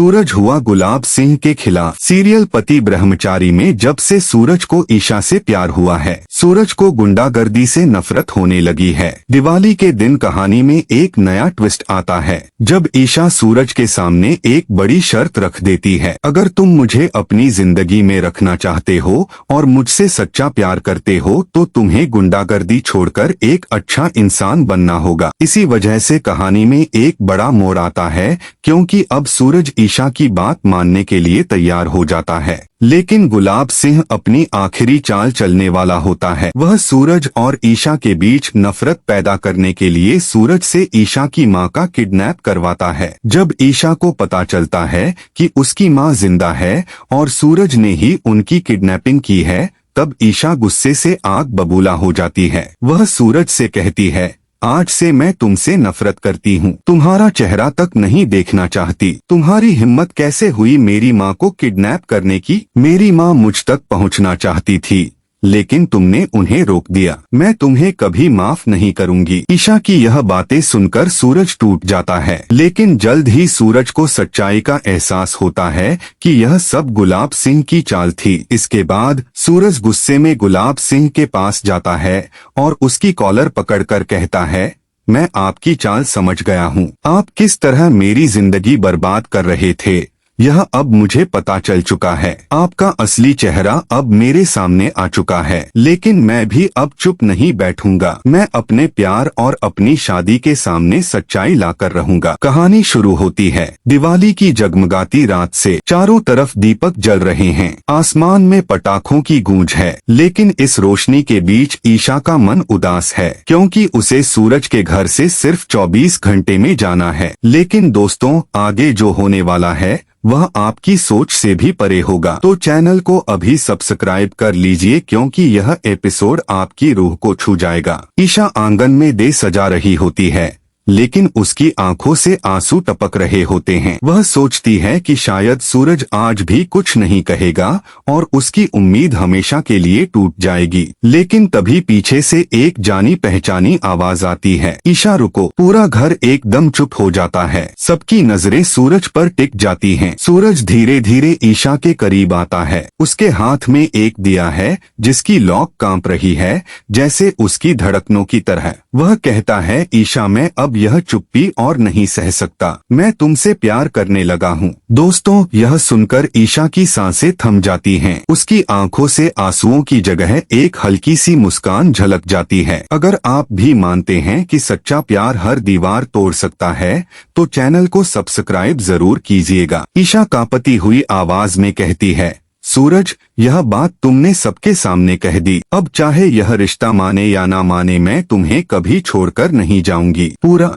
सूरज हुआ गुलाब सिंह के खिलाफ। सीरियल पति ब्रह्मचारी में जब से सूरज को ईशा से प्यार हुआ है, सूरज को गुंडागर्दी से नफरत होने लगी है। दिवाली के दिन कहानी में एक नया ट्विस्ट आता है जब ईशा सूरज के सामने एक बड़ी शर्त रख देती है, अगर तुम मुझे अपनी जिंदगी में रखना चाहते हो और मुझसे सच्चा प्यार करते हो तो तुम्हें गुंडागर्दी छोड़कर एक अच्छा इंसान बनना होगा। इसी वजह से कहानी में एक बड़ा मोड़ आता है क्योंकि अब सूरज ईशा की बात मानने के लिए तैयार हो जाता है। लेकिन गुलाब सिंह अपनी आखिरी चाल चलने वाला होता है। वह सूरज और ईशा के बीच नफरत पैदा करने के लिए सूरज से ईशा की मां का किडनैप करवाता है। जब ईशा को पता चलता है कि उसकी मां जिंदा है और सूरज ने ही उनकी किडनैपिंग की है, तब ईशा गुस्से से आग बबूला हो जाती है। वह सूरज से कहती है, आज से मैं तुमसे नफरत करती हूँ, तुम्हारा चेहरा तक नहीं देखना चाहती। तुम्हारी हिम्मत कैसे हुई मेरी माँ को किडनैप करने की? मेरी माँ मुझ तक पहुँचना चाहती थी लेकिन तुमने उन्हें रोक दिया। मैं तुम्हें कभी माफ नहीं करूंगी। ईशा की यह बातें सुनकर सूरज टूट जाता है, लेकिन जल्द ही सूरज को सच्चाई का एहसास होता है कि यह सब गुलाब सिंह की चाल थी। इसके बाद सूरज गुस्से में गुलाब सिंह के पास जाता है और उसकी कॉलर पकड़कर कहता है, मैं आपकी चाल समझ गया हूँ। आप किस तरह मेरी जिंदगी बर्बाद कर रहे थे यह अब मुझे पता चल चुका है। आपका असली चेहरा अब मेरे सामने आ चुका है, लेकिन मैं भी अब चुप नहीं बैठूंगा। मैं अपने प्यार और अपनी शादी के सामने सच्चाई लाकर रहूंगा। कहानी शुरू होती है दिवाली की जगमगाती रात से। चारों तरफ दीपक जल रहे हैं, आसमान में पटाखों की गूंज है, लेकिन इस रोशनी के बीच ईशा का मन उदास है क्योंकि उसे सूरज के घर से सिर्फ 24 घंटे में जाना है। लेकिन दोस्तों, आगे जो होने वाला है वह आपकी सोच से भी परे होगा। तो चैनल को अभी सब्सक्राइब कर लीजिए क्योंकि यह एपिसोड आपकी रूह को छू जाएगा। ईशा आंगन में दे सजा रही होती है, लेकिन उसकी आंखों से आंसू टपक रहे होते हैं। वह सोचती है कि शायद सूरज आज भी कुछ नहीं कहेगा और उसकी उम्मीद हमेशा के लिए टूट जाएगी। लेकिन तभी पीछे से एक जानी पहचानी आवाज आती है, ईशा रुको। पूरा घर एकदम चुप हो जाता है, सबकी नजरें सूरज पर टिक जाती हैं। सूरज धीरे धीरे ईशा के करीब आता है। उसके हाथ में एक दिया है जिसकी लॉक कांप रही है, जैसे उसकी धड़कनों की तरह। वह कहता है, ईशा मैं अब यह चुप्पी और नहीं सह सकता, मैं तुमसे प्यार करने लगा हूँ। दोस्तों, यह सुनकर ईशा की सांसें थम जाती हैं। उसकी आंखों से आंसुओं की जगह एक हल्की सी मुस्कान झलक जाती है। अगर आप भी मानते हैं कि सच्चा प्यार हर दीवार तोड़ सकता है तो चैनल को सब्सक्राइब जरूर कीजिएगा। ईशा कांपती हुई आवाज में कहती है, सूरज, यह बात तुमने सबके सामने कह दी। अब चाहे यह रिश्ता माने या ना माने, मैं तुम्हें कभी छोड़कर नहीं जाऊंगी। पूरा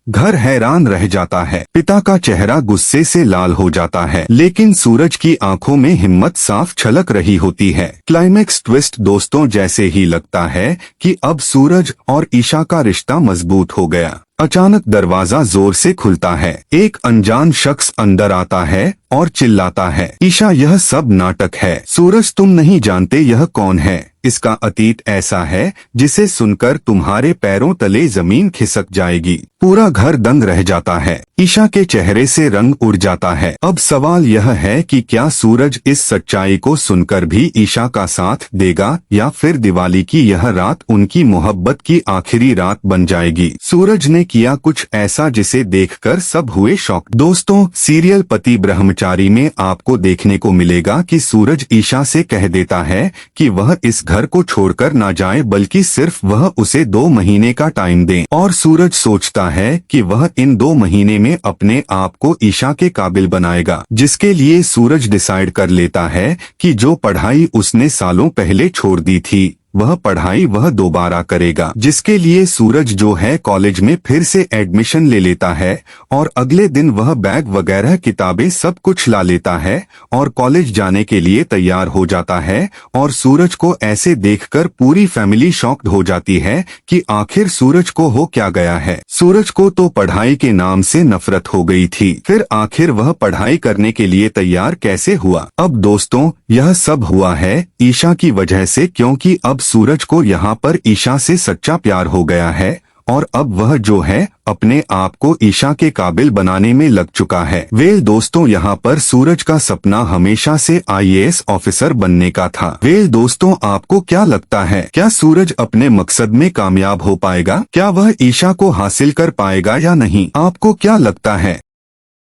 घर हैरान रह जाता है। पिता का चेहरा गुस्से से लाल हो जाता है, लेकिन सूरज की आंखों में हिम्मत साफ छलक रही होती है। क्लाइमेक्स ट्विस्ट दोस्तों, जैसे ही लगता है कि अब सूरज और ईशा का रिश्ता मजबूत हो गया, अचानक दरवाजा जोर से खुलता है। एक अनजान शख्स अंदर आता है और चिल्लाता है, ईशा यह सब नाटक है। सूरज, तुम नहीं जानते यह कौन है। इसका अतीत ऐसा है जिसे सुनकर तुम्हारे पैरों तले जमीन खिसक जाएगी। पूरा घर दंग रह जाता है। ईशा के चेहरे से रंग उड़ जाता है। अब सवाल यह है कि क्या सूरज इस सच्चाई को सुनकर भी ईशा का साथ देगा या फिर दिवाली की यह रात उनकी मोहब्बत की आखिरी रात बन जाएगी। सूरज ने किया कुछ ऐसा जिसे देखकर सब हुए शॉक। दोस्तों, सीरियल पति ब्रह्मचारी में आपको देखने को मिलेगा कि सूरज ईशा से कह देता है कि वह इस घर को छोड़कर ना जाए, बल्कि सिर्फ वह उसे 2 महीने का टाइम दे। और सूरज सोचता है कि वह इन 2 महीने में अपने आप को ईशा के काबिल बनाएगा, जिसके लिए सूरज डिसाइड कर लेता है कि जो पढ़ाई उसने सालों पहले छोड़ दी थी वह पढ़ाई वह दोबारा करेगा। जिसके लिए सूरज जो है कॉलेज में फिर से एडमिशन ले लेता है और अगले दिन वह बैग वगैरह किताबें सब कुछ ला लेता है और कॉलेज जाने के लिए तैयार हो जाता है। और सूरज को ऐसे देखकर पूरी फैमिली शॉक्ड हो जाती है कि आखिर सूरज को हो क्या गया है। सूरज को तो पढ़ाई के नाम से नफरत हो गई थी, फिर आखिर वह पढ़ाई करने के लिए तैयार कैसे हुआ? अब दोस्तों, यह सब हुआ है ईशा की वजह से, क्योंकि अब सूरज को यहाँ पर ईशा से सच्चा प्यार हो गया है और अब वह जो है अपने आप को ईशा के काबिल बनाने में लग चुका है। वेल दोस्तों, यहाँ पर सूरज का सपना हमेशा से आईएएस ऑफिसर बनने का था। वेल दोस्तों, आपको क्या लगता है, क्या सूरज अपने मकसद में कामयाब हो पाएगा? क्या वह ईशा को हासिल कर पाएगा या नहीं? आपको क्या लगता है?